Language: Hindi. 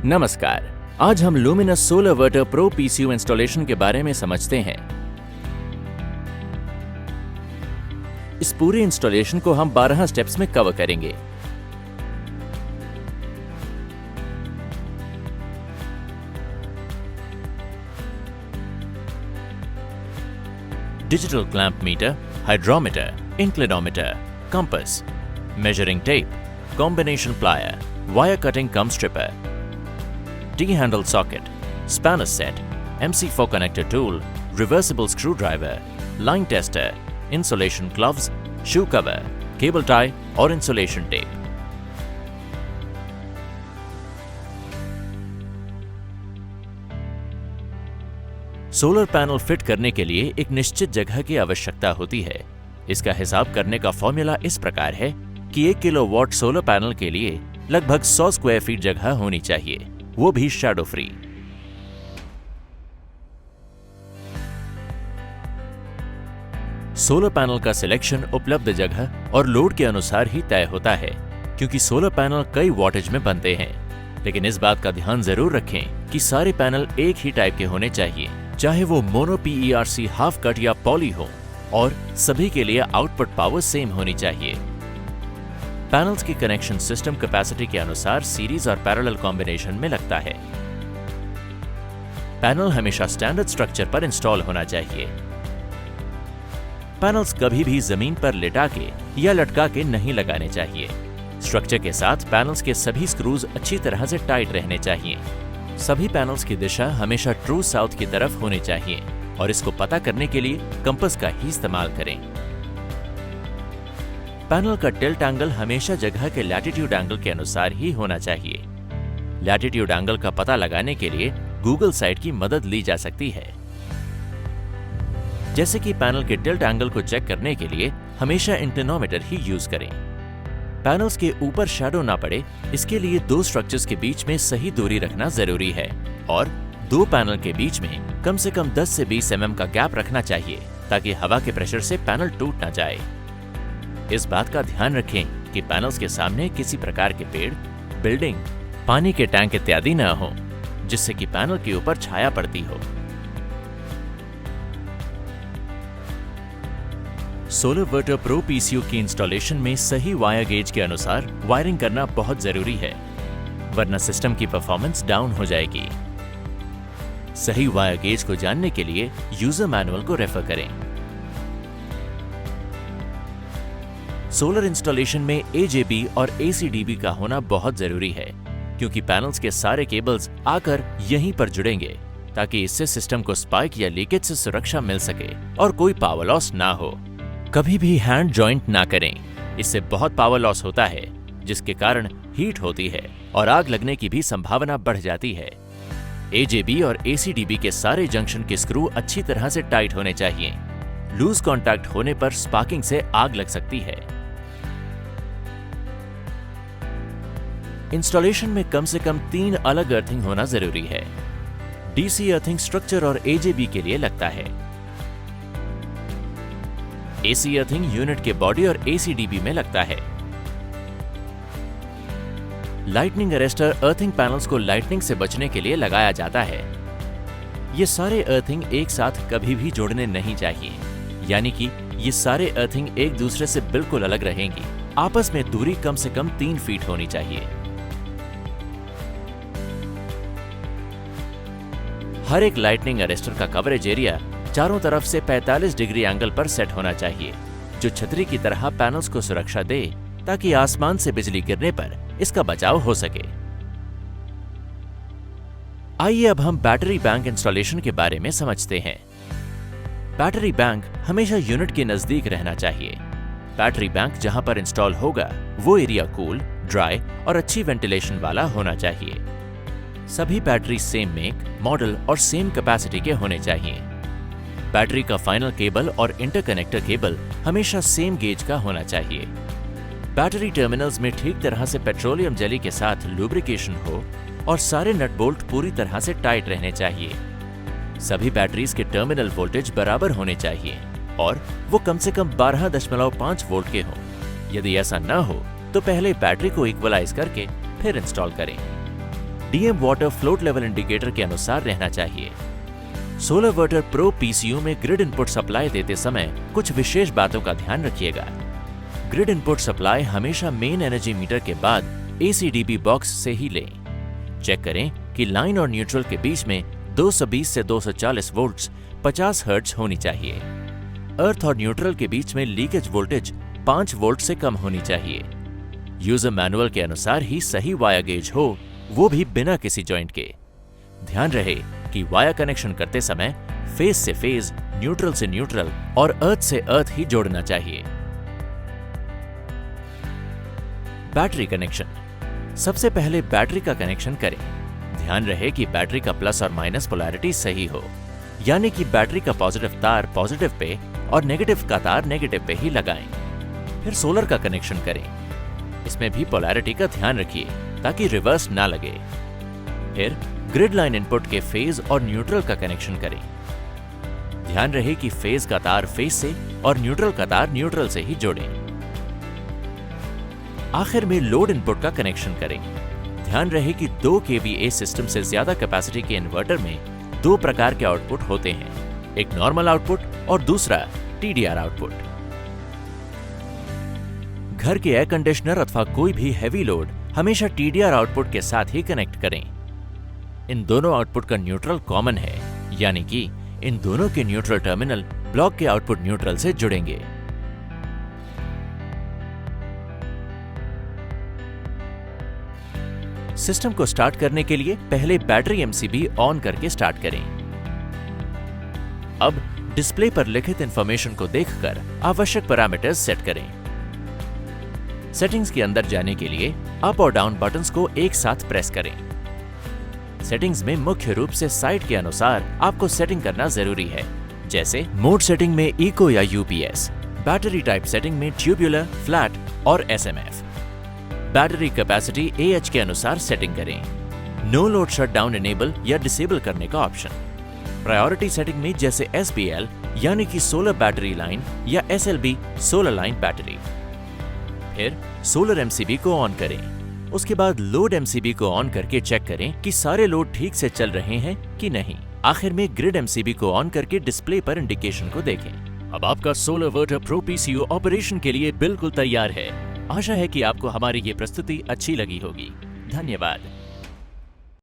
नमस्कार। आज हम लुमिनस सोलरवर्टर प्रो पीसीयू इंस्टॉलेशन के बारे में समझते हैं। इस पूरे इंस्टॉलेशन को हम 12 स्टेप्स में कवर करेंगे। Digital clamp meter, hydrometer, inclinometer, compass, measuring tape, combination plier, wire cutting cum stripper, T-handle socket, spanner set, MC4 connector tool, reversible screwdriver, line tester, insulation gloves, shoe cover, cable tie और insulation tape. Solar panel fit करने के लिए एक निश्चित जगह की आवश्यकता होती है। इसका हिसाब करने का फॉर्मूला इस प्रकार है कि 1 किलोवाट सोलर पैनल के लिए लगभग 100 स्क्वायर फीट जगह होनी चाहिए, वो भी शैडो फ्री। सोलर पैनल का सिलेक्शन उपलब्ध जगह और लोड के अनुसार ही तय होता है, क्योंकि सोलर पैनल कई वॉटेज में बनते हैं। लेकिन इस बात का ध्यान जरूर रखें कि सारे पैनल एक ही टाइप के होने चाहिए, चाहे वो मोनो PERC हाफ कट या पॉली हो, और सभी के लिए आउटपुट पावर सेम होनी चाहिए। पैनल्स की कनेक्शन सिस्टम कैपेसिटी के अनुसार सीरीज और पैरेलल कॉम्बिनेशन में लगता है। पैनल हमेशा स्टैंडर्ड स्ट्रक्चर पर इंस्टॉल होना चाहिए। पैनल्स कभी भी जमीन पर लिटा के या लटका के नहीं लगाने चाहिए। स्ट्रक्चर के साथ पैनल्स के सभी स्क्रूज अच्छी तरह से टाइट रहने चाहिए। सभी पैनल्स की दिशा हमेशा ट्रू साउथ की तरफ होनी चाहिए, और इसको पता करने के लिए कंपास का ही इस्तेमाल करें। पैनल का टिल्ट एंगल हमेशा जगह के लैटिट्यूड एंगल के अनुसार ही होना चाहिए। लैटिट्यूड एंगल का पता लगाने के लिए गूगल साइट की मदद ली जा सकती है। जैसे कि पैनल के टिल्ट एंगल को चेक करने के लिए हमेशा इंक्लिनोमीटर ही यूज करें। पैनल्स के ऊपर शैडो ना पड़े, इसके लिए 2 स्ट्रक्चर्स के बीच में सही दूरी रखना जरूरी है, और 2 पैनल के बीच में कम से कम 10 से 20 mm का गैप रखना चाहिए, ताकि हवा के प्रेशर से पैनल टूट ना जाए। इस बात का ध्यान रखें कि पैनल्स के सामने किसी प्रकार के पेड़, बिल्डिंग, पानी के टैंक इत्यादि न हो, जिससे कि पैनल के ऊपर छाया पड़ती हो। सोलरवर्टर प्रो पीसीयू की इंस्टॉलेशन में सही वायर गेज के अनुसार वायरिंग करना बहुत जरूरी है, वरना सिस्टम की परफॉर्मेंस डाउन हो जाएगी। सही वायर गेज को जानने के लिए यूजर मैनुअल को रेफर करें। सोलर इंस्टॉलेशन में AJB और ACDB का होना बहुत जरूरी है, क्योंकि पैनल्स के सारे केबल्स आकर यहीं पर जुड़ेंगे, ताकि इससे सिस्टम को स्पाइक या लीकेज से सुरक्षा मिल सके और कोई पावर लॉस ना हो। कभी भी हैंड जॉइंट ना करें, इससे बहुत पावर लॉस होता है, जिसके कारण हीट होती है और आग लगने की भी संभावना बढ़ जाती है। AJB और ACDB के सारे जंक्शन के स्क्रू अच्छी तरह से टाइट होने चाहिए। लूज कॉन्टैक्ट होने पर स्पार्किंग से आग लग सकती है। इंस्टॉलेशन में कम से कम 3 अलग अर्थिंग होना जरूरी है। DC अर्थिंग स्ट्रक्चर और AJB के लिए लगता है। AC अर्थिंग यूनिट के बॉडी और ACDB में लगता है। लाइटनिंग अरेस्टर अर्थिंग पैनल्स को लाइटनिंग से बचने के लिए लगाया जाता है। ये सारे अर्थिंग एक साथ कभी भी जोड़ने नहीं चाहिए, यानी कि ये सारे अर्थिंग एक दूसरे से बिल्कुल अलग रहेंगी। आपस में दूरी कम से कम 3 फीट होनी चाहिए। हर एक लाइटनिंग अरेस्टर का कवरेज एरिया चारों तरफ से 45 डिग्री एंगल पर सेट होना चाहिए, जो छतरी की तरह पैनल्स को सुरक्षा दे, ताकि आसमान से बिजली गिरने पर इसका बचाव हो सके। आइए अब हम बैटरी बैंक इंस्टॉलेशन के बारे में समझते हैं। बैटरी बैंक हमेशा यूनिट के नजदीक रहना चाहिए। बैटरी बैंक जहां पर इंस्टॉल होगा वो एरिया कूल, ड्राई और अच्छी वेंटिलेशन वाला होना चाहिए। सभी बैटरी सेम मेक, मॉडल और सेम कैपेसिटी के होने चाहिए। बैटरी का फाइनल केबल और इंटरकनेक्टर केबल हमेशा सेम गेज का होना चाहिए। बैटरी टर्मिनल्स में ठीक तरह से पेट्रोलियम जेली के साथ लुब्रिकेशन हो और सारे नट बोल्ट पूरी तरह से टाइट रहने चाहिए। सभी बैटरीज के टर्मिनल वोल्टेज बराबर होने चाहिए और वो कम से कम 12.5 वोल्ट के हों। यदि ऐसा न हो तो पहले बैटरी को इक्वलाइज करके फिर इंस्टॉल करें। DM water float level indicator के अनुसार रहना चाहिए। SolarVerter Pro PCU में ग्रिड इनपुट सप्लाई देते समय कुछ विशेष बातों का ध्यान रखिएगा। ग्रिड इनपुट सप्लाई हमेशा मेन एनर्जी मीटर के बाद ACDP बॉक्स से ही लें। चेक करें कि लाइन और न्यूट्रल के बीच में 220 से 240 वोल्ट्स 50 हर्ट्ज होनी चाहिए। अर्थ और न्यूट्रल के बीच में लीकेज वोल्टेज 5 वोल्ट से कम होनी चाहिए। यूजर मैनुअल के अनुसार ही सही वायर गेज हो, वो भी बिना किसी जॉइंट के। ध्यान रहे कि वायर कनेक्शन करते समय फेज से फेज, न्यूट्रल से न्यूट्रल और अर्थ से अर्थ ही जोड़ना चाहिए। Battery connection. सबसे पहले बैटरी का कनेक्शन करें। ध्यान रहे कि बैटरी का प्लस और माइनस पोलैरिटी सही हो, यानी कि बैटरी का पॉजिटिव तार पॉजिटिव पे और नेगेटिव का तार नेगेटिव पे ही लगाएं। फिर सोलर का कनेक्शन करें। इसमें भी पोलैरिटी का ध्यान रखिए ताकि रिवर्स ना लगे। फिर ग्रिड लाइन इनपुट के फेज और न्यूट्रल का कनेक्शन करें। ध्यान रहे कि फेज का तार फेज से और न्यूट्रल का तार न्यूट्रल से ही जोड़ें। आखिर में लोड इनपुट का कनेक्शन करें। ध्यान रहे कि 2 kVA सिस्टम से ज्यादा कैपेसिटी के इन्वर्टर में 2 प्रकार के आउटपुट होते हैं, एक नॉर्मल आउटपुट और दूसरा TDR आउटपुट। घर के एयर कंडीशनर अथवा कोई भी हैवी लोड हमेशा TDR आउटपुट के साथ ही कनेक्ट करें। इन दोनों आउटपुट का न्यूट्रल कॉमन है, यानी कि इन दोनों के न्यूट्रल टर्मिनल ब्लॉक के आउटपुट न्यूट्रल से जुड़ेंगे। सिस्टम को स्टार्ट करने के लिए पहले बैटरी MCB ऑन करके स्टार्ट करें। अब डिस्प्ले पर लिखित इंफॉर्मेशन को देखकर आवश्यक पैरामीटर्स सेट करें। सेटिंग्स के अंदर जाने के लिए अप और डाउन बटन्स को एक साथ प्रेस करें। सेटिंग्स में मुख्य रूप से साइट के अनुसार आपको सेटिंग करना जरूरी है, जैसे मोड सेटिंग में इको या UPS, बैटरी टाइप सेटिंग में ट्यूबुलर, फ्लैट और SMF। बैटरी कैपेसिटी AH के अनुसार सेटिंग करें। नो लोड शटडाउन इनेबल या डिसेबल करने का ऑप्शन। प्रायोरिटी सेटिंग में जैसे SBL यानी कि सोलर बैटरी लाइन या SLB सोलर लाइन बैटरी। फिर सोलर MCB को ऑन करें। उसके बाद लोड MCB को ऑन करके चेक करें कि सारे लोड ठीक से चल रहे हैं कि नहीं। आखिर में ग्रिड MCB को ऑन करके डिस्प्ले पर इंडिकेशन को देखें। अब आपका SolarVerter Pro PCU ऑपरेशन के लिए बिल्कुल तैयार है। आशा है कि आपको हमारी ये प्रस्तुति अच्छी लगी होगी। धन्यवाद।